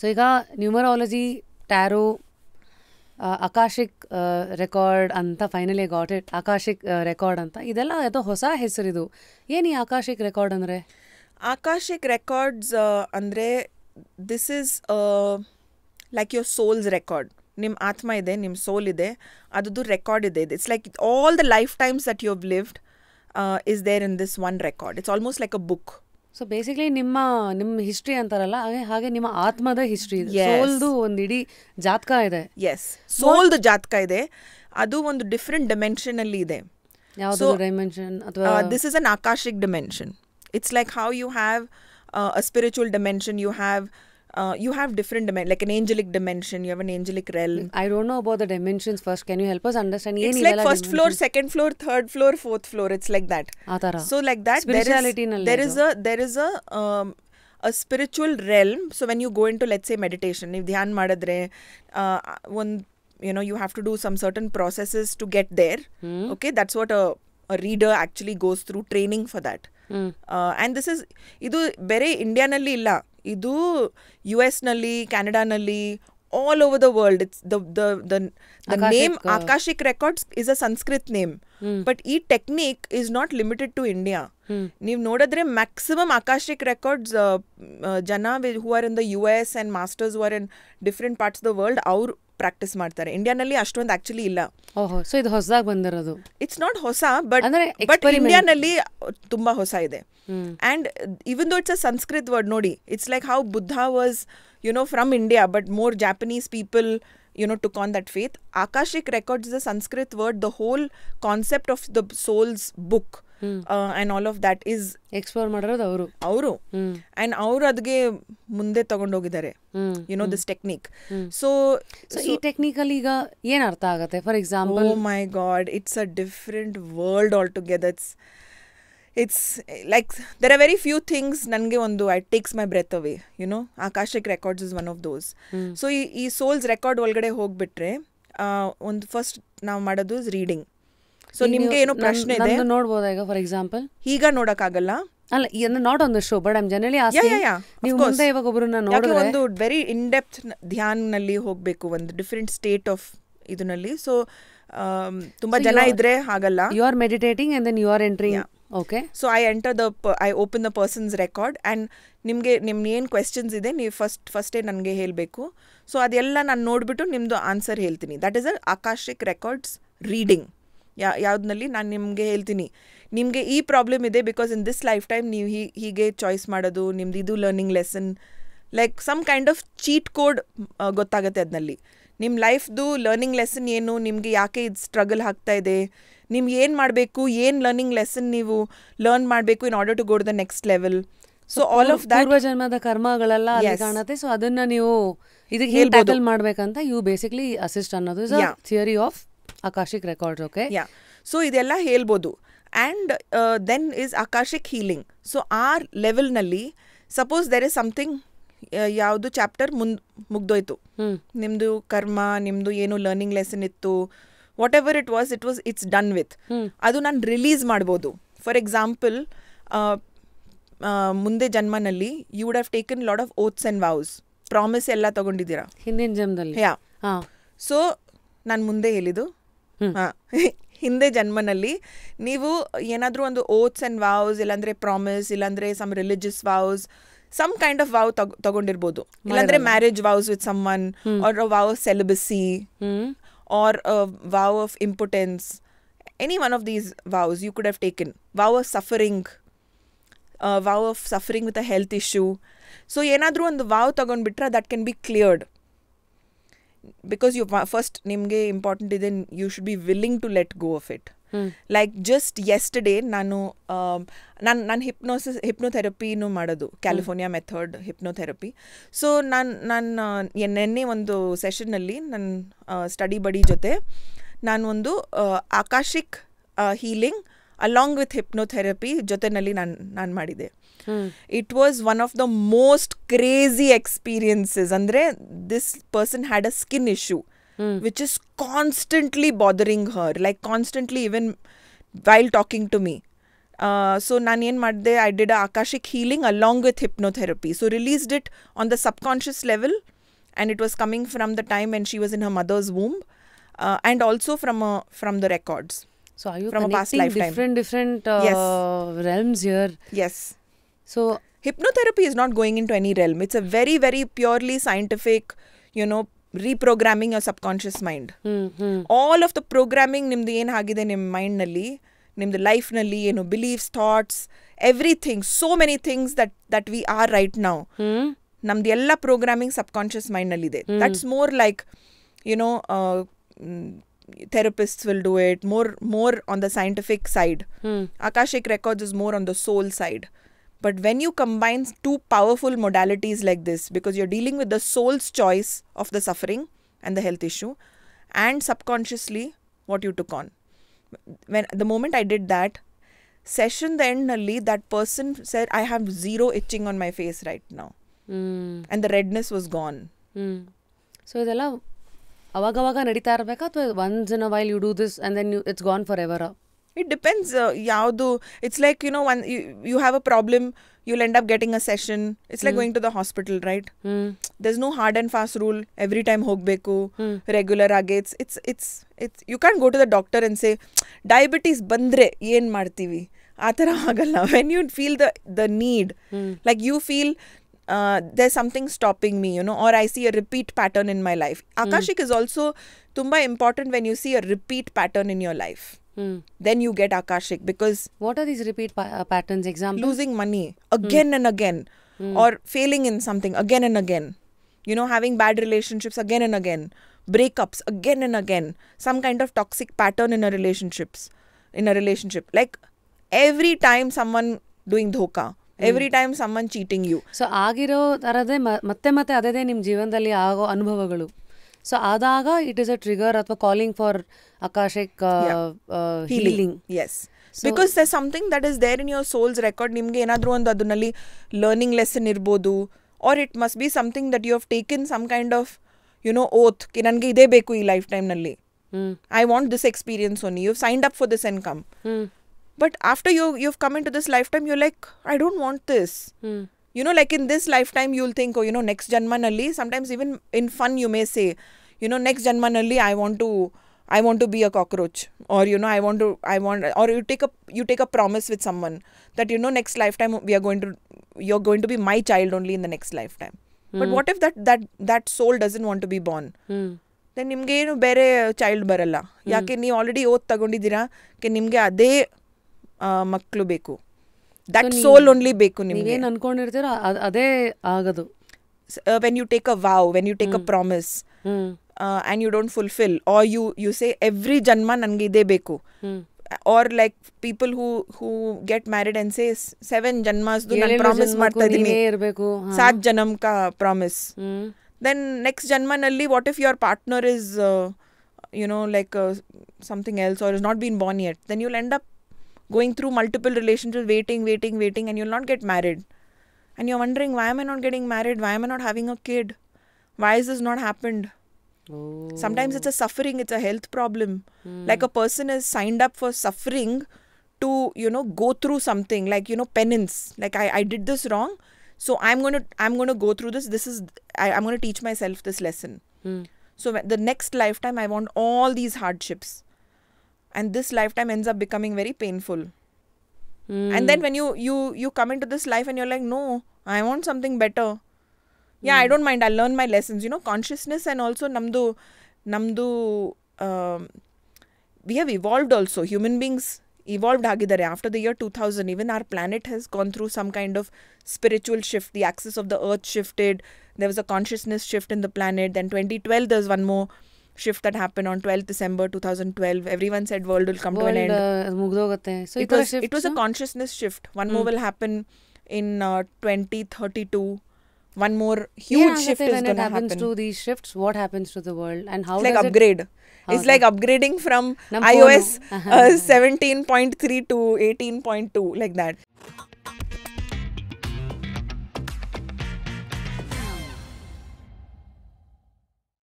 So ಈಗ numerology, taro, ಆಕಾಶಿಕ್ record ಅಂತ finally got it, ಆಕಾಶಿಕ್ record ಅಂತ, ಇದೆಲ್ಲ ಅದು ಹೊಸ ಹೆಸರಿದು. ಏನು ಈ ಆಕಾಶಿಕ್ ರೆಕಾರ್ಡ್ ಅಂದರೆ? ಆಕಾಶಿಕ್ ರೆಕಾರ್ಡ್ಸ್ ಅಂದರೆ this is like your soul's record. ನಿಮ್ಮ ಆತ್ಮ ಇದೆ, ನಿಮ್ಮ ಸೋಲ್ ಇದೆ, ಅದದ್ದು ರೆಕಾರ್ಡ್ ಇದೆ. It's like all the life times that you have lived is there in this one record. It's almost like a book. So basically ನಿಮ್ಮ history ಅಂತಾರಲ್ಲ, ಹಾಗೆ ನಿಮ್ಮ ಆತ್ಮದ ಹಿಸ್ಟ್ರಿ ಇದೆ. ಸೋಲ್ದು ಒಂದು ಇಡೀ ಜಾತಕ ಇದೆ. ಎಸ್, ಸೋಲ್ದು ಜಾತಕ ಇದೆ. ಅದು ಒಂದು ಡಿಫ್ರೆಂಟ್ ಡಿಮೆನ್ಷನ್ ಅಲ್ಲಿ ಇದೆ. ಯಾವುದು ಡೈಮೆನ್ಷನ್? ಅಥವಾ this is an Akashic dimension. It's like how you have a spiritual dimension, you have different like an angelic dimension, you have an angelic realm. I don't know about the dimensions. First, can you help us understand? It's like first floor, second floor, third floor, fourth floor. It's like that. So like that, spirituality there is a spiritual realm. So when you go into, let's say, meditation, if dhyan madadre you have to do some certain processes to get there. Okay, that's what a reader actually goes through training for that. And this is ಇದು ಬೇರೆ ಇಂಡಿಯಾನಲ್ಲಿ ಇಲ್ಲ, ಇದು US ನಲ್ಲಿ, ಕ್ಯಾನಡಾನಲ್ಲಿ, all over the world. It's the name Akashic Records is a Sanskrit name. But ಈ technique is not limited to India. ನೀವು ನೋಡಿದ್ರೆ maximum Akashic Records ಜನ who are in the US and masters who are in different parts of the world, ಅವರು practice ಮಾಡ್ತಾರೆ. ಇಂಡಿಯಾನಲ್ಲಿ ಅಷ್ಟೊಂದು actually ಇಲ್ಲ. So ಇದು ಹೊಸದಾಗಿ ಬಂದಿರೋದು. ಇಟ್ಸ್ ನಾಟ್ ಹೊಸ, ಬಟ್ ಇಂಡಿಯಾನಲ್ಲಿ ತುಂಬಾ ಹೊಸ ಇದೆ. ಅಂಡ್ ಇವನ್ ದೋ ಇಟ್ಸ್ ಅ ಸಂಸ್ಕೃತ್ ವರ್ಡ್, ನೋಡಿ, it's like how Buddha was from India, but more Japanese people took on that faith. Akashic Records is a Sanskrit word. The whole concept of the soul's book and all of that is explore ಮಾಡಿರೋದು ಅವರು and ಅವರು ಅದಕ್ಕೆ ಮುಂದೆ ತಗೊಂಡೋಗಿದ್ದಾರೆ, this technique. So ಈ ಟೆಕ್ನಿಕಲ್ ಈಗ ಏನ್ ಅರ್ಥ ಆಗುತ್ತೆ? For example, oh my God, it's a different world altogether. It's like there are very few things ನನಗೆ ಒಂದು it takes my breath away. Akashic Records is one of those. So ಈ souls record ಒಳಗಡೆ ಹೋಗ್ಬಿಟ್ರೆ ಒಂದು first ನಾವು ಮಾಡೋದು reading. So ನಿಮ್ಗೆ ಏನೋ ಪ್ರಶ್ನೆ ಇದೆ ನೋಡ್ಬೋದಾ? ಈಗ ಫಾರ್ ಎಕ್ಸಾಂಪಲ್ ಈಗ ನೋಡಕ್ಕಾಗಲ್ಲ ಅಲ್ಲ, not on the show, but I am generally asking. ನೀವು ಮುಂದೆ ಇವಾಗ ಒಬ್ಬರನ್ನ ನೋಡಿದ್ರೆ ಒಂದು ವೆರಿ ಇನ್ ಡೆಪ್ತ್ ಧ್ಯಾನ್ ನಲ್ಲಿ ಹೋಗ್ಬೇಕು, ಒಂದು ಡಿಫರೆಂಟ್ ಸ್ಟೇಟ್ ಆಫ್ ಇದರಲ್ಲಿ. ಸೊ ತುಂಬಾ ಜನ ಇದ್ರೆ ಆಗಲ್ಲ. You are meditating and then you are entering. Okay. So I open the person's record and ನಿಮ್ಗೆ ಏನು ಕ್ವೆಶ್ಚನ್ಸ್ ಇದೆ ನೀವು ಫಸ್ಟೇ ನನಗೆ ಹೇಳಬೇಕು. ಸೊ ಅದೆಲ್ಲ ನಾನು ನೋಡಿಬಿಟ್ಟು ನಿಮ್ಮದು ಆನ್ಸರ್ ಹೇಳ್ತೀನಿ. That is a Akashic records reading. ಯಾವುದ್ರಲ್ಲಿ ನಾನು ನಿಮಗೆ ಹೇಳ್ತೀನಿ, ನಿಮಗೆ ಈ ಪ್ರಾಬ್ಲಮ್ ಇದೆ because in this lifetime ನೀವು ಹೀಗೆ ಚಾಯ್ಸ್ ಮಾಡೋದು, ನಿಮ್ದು ಇದು learning lesson, like some kind of cheat code ಗೊತ್ತಾಗುತ್ತೆ ಅದರಲ್ಲಿ. ನಿಮ್ಮ ಲೈಫ್ದು ಲರ್ನಿಂಗ್ ಲೆಸನ್ ಏನು, ನಿಮಗೆ ಯಾಕೆ ಇದು ಸ್ಟ್ರಗಲ್ ಆಗ್ತಾ ಇದೆ, ನಿಮ್ಗೆ ಏನು ಮಾಡಬೇಕು, ಏನು ಲರ್ನಿಂಗ್ ಲೆಸನ್ ನೀವು ಲರ್ನ್ ಮಾಡಬೇಕು in order to go to the next level. So all of that ಪೂರ್ವ ಜನ್ಮದ ಕರ್ಮಗಳೆಲ್ಲ ಅಲ್ಲಿ ಕಾಣುತ್ತೆ. ಸೊ ಅದನ್ನ ನೀವು ಇದಕ್ಕೆ ಹೇಗೆ ಟ್ಯಾಕಲ್ ಮಾಡ್ಬೇಕಂತ ಯು ಬೇಸಿಕ್ಲಿ ಅಸಿಸ್ಟ್ ಅನ್ನೋದು is a theory of Akashic records. Okay, so ಇದೆಲ್ಲ ಹೇಳ್ಬೋದು. And then is Akashic healing. So ಆ ಲೆವೆಲ್ನಲ್ಲಿ ಸಪೋಸ್ ದೆರ್ ಇಸ್ ಸಮಥಿಂಗ್, ಯಾವುದು ಚಾಪ್ಟರ್ ಮುಗ್ದೋಯ್ತು, ನಿಮ್ಮದು ಕರ್ಮ, ನಿಮ್ಮದು ಏನು ಲರ್ನಿಂಗ್ ಲೆಸನ್ ಇತ್ತು, whatever it's done with, ಅದು ನಾನು ರಿಲೀಸ್ ಮಾಡ್ಬೋದು. ಫಾರ್ ಎಕ್ಸಾಂಪಲ್, ಮುಂದೆ ಜನ್ಮನಲ್ಲಿ you would have taken lot of oaths and vows, promise ಎಲ್ಲ ತಗೊಂಡಿದ್ದೀರಾ ಹಿಂದಿನ ಜನ್ಮದಲ್ಲಿ. ಸೊ ನಾನು ಮುಂದೆ ಹೇಳಿದ್ದು, ಹಿಂದೆ ಜನ್ಮನಲ್ಲಿ ನೀವು ಏನಾದರೂ ಒಂದು ಓತ್ಸ್ ಆ್ಯಂಡ್ ವಾವ್ಸ್, ಇಲ್ಲಾಂದರೆ ಪ್ರಾಮಿಸ್, ಇಲ್ಲಾಂದರೆ some religious vows, some kind of vow ತಗೊಂಡಿರ್ಬೋದು. ಇಲ್ಲಾಂದರೆ marriage vows with someone, or a vow of celibacy, or a vow of impotence. Any one of these vows you could have taken. Vow of suffering with a health issue. So ಏನಾದರೂ ಒಂದು ವಾವ್ ತಗೊಂಡ್ಬಿಟ್ರೆ that can be cleared. Because you first ನಿಮಗೆ important ಇದೆ, you should be willing to let go of it. Like just yesterday ನಾನು ಹಿಪ್ನೋಥೆರಪಿನೂ ಮಾಡೋದು, California method hypnotherapy. So ನಾನು ನೆನ್ನೆ ಒಂದು ಸೆಷನ್ನಲ್ಲಿ ನನ್ನ ಸ್ಟಡಿ ಬಡಿ ಜೊತೆ ನಾನು ಒಂದು Akashic healing along with hypnotherapy ಜೊತೆನಲ್ಲಿ ನಾನು ಮಾಡಿದೆ. It was one of the most crazy experiences. ಅಂದರೆ this person had a skin issue which is constantly bothering her, like constantly, even while talking to me. So ನಾನು ಏನು ಮಾಡಿದೆ, I did a Akashic healing along with hypnotherapy. So released it on the subconscious level and it was coming from the time when she was in her mother's womb, and also from the records. So are you From a past connecting lifetime. different Yes. realms here? Yes. So Hypnotherapy is not going into any realm. It's a very, very purely scientific, reprogramming your subconscious mind. All of the programming ನಿಮ್ದು ಏನು ಆಗಿದೆ ನಿಮ್ಮ ಮೈಂಡ್ನಲ್ಲಿ, ನಿಮ್ದು ಲೈಫ್ನಲ್ಲಿ ಏನು beliefs, thoughts, everything, so many things that we are right now, ನಮ್ದು ಎಲ್ಲ programming subconscious ಮೈಂಡ್ನಲ್ಲಿದೆ. That's more like therapists will do it more on the scientific side. Akashic records is more on the soul side. But when you combine two powerful modalities like this, because you're dealing with the soul's choice of the suffering and the health issue, and subconsciously what you took on. When the moment I did that session, the end nalli, that person said, I have zero itching on my face right now. And the redness was gone. So ಇದೆಲ್ಲ ಅವಾಗವಾಗ ನಡೀತಾ ಇರಬೇಕಾ ಅಥವಾ once in a while you do this and then it's gone forever? It depends. It's like, when you have a problem, you'll end up getting a session. It's like going to the hospital, right? There's no hard and fast rule. Every time hogbeku, regular age. It's you can't go to the doctor and say, diabetes bandre yen martivi. Athara agalla. When you feel the need, like you feel there's something stopping me, or I see a repeat pattern in my life. Akashic is also tumba important when you see a repeat pattern in your life. Then you get Akashic, because what are these repeat patterns? Example? Losing money again and again, or failing in something again and again, having bad relationships again and again, breakups again and again, some kind of toxic pattern in a relationship, like every time someone doing dhoka, every time someone cheating you. So ಆಗಿರೋ ತರದೇ ಮತ್ತೆ ಮತ್ತೆ ಅದೇ ನಿಮ್ಮ ಜೀವನದಲ್ಲಿ ಆಗೋ ಅನುಭವಗಳು. So ಆದಾಗ it is a trigger ಅಥವಾ calling for Akashic healing. Yes. Because there's something that is there in your soul's record. ನಿಮ್ಗೆ ಏನಾದರೂ ಒಂದು ಅದನ್ನಲ್ಲಿ ಲರ್ನಿಂಗ್ ಲೆಸನ್ ಇರ್ಬೋದು, or it must be something that you have taken some kind of oath ki ನನಗೆ ಇದೇ ಬೇಕು ಈ life ಟೈಮ್ನಲ್ಲಿ. I want this experience only. You've signed up for this and come. But after you've come into this lifetime, you're like, I don't want this. Like in this lifetime, you'll think, next janma nalli, sometimes even in fun you may say, next janma nalli, I want to be a cockroach, or or you take a promise with someone that next lifetime you're going to be my child only in the next lifetime. But what if that soul doesn't want to be born? Then ನಿಮ್ಗೆ ಏನು ಬೇರೆ child ಬರಲ್ಲ. ಯಾಕೆ ನೀವು already ಓದ್ ತಗೊಂಡಿದ್ದೀರಾ ನಿಮ್ಗೆ ಅದೇ ಮಕ್ಕಳು ಬೇಕು, ದಟ್ ಸೋಲ್ ಓನ್ಲಿ ಬೇಕು ನಿಮ್ಗೆ. ಏನು ಅನ್ಕೊಂಡಿರ್ತೀರೋ ಅದೇ ಆಗೋದು. When you take a vow, when you take a promise, and you don't fulfill, or you say every janma ನನಗೆ ಇದೇ ಬೇಕು, or like people who get married and say 7 janmas ನಾನು promise ಮಾಡ್ತಾ ಇದ್ದೀನಿ, 7 ಜನಂ ಕಾ promise. Then next janma nalli, what if your partner is like something else, or is not been born yet? Then you'll end up going through multiple relationships, waiting, and you'll not get married. And you're wondering, why am I not getting married? Why am I not having a kid? Why has this not happened? Sometimes it's a suffering, it's a health problem. Like a person is signed up for suffering to go through something, like penance, like I did this wrong, so I'm going to go through this. This is I'm going to teach myself this lesson. So the next lifetime I want all these hardships, and this lifetime ends up becoming very painful. And then when you come into this life and you're like, no, I want something better. Yeah, I don't mind, I'll learn my lessons. Consciousness, and also namdu we have evolved also. Human beings evolved agidare after the year 2000. Even our planet has gone through some kind of spiritual shift. The axis of the earth shifted. There was a consciousness shift in the planet. Then 2012 there's one more shift that happened on 12th December 2012. Everyone said world will come to an end. So it was a consciousness shift. One more will happen in 2032. One more huge shift is going to happen. When it happens to these shifts, what happens to the world, and how it's like upgrade. It's like upgrading from iOS 17.3 to 18.2, like that.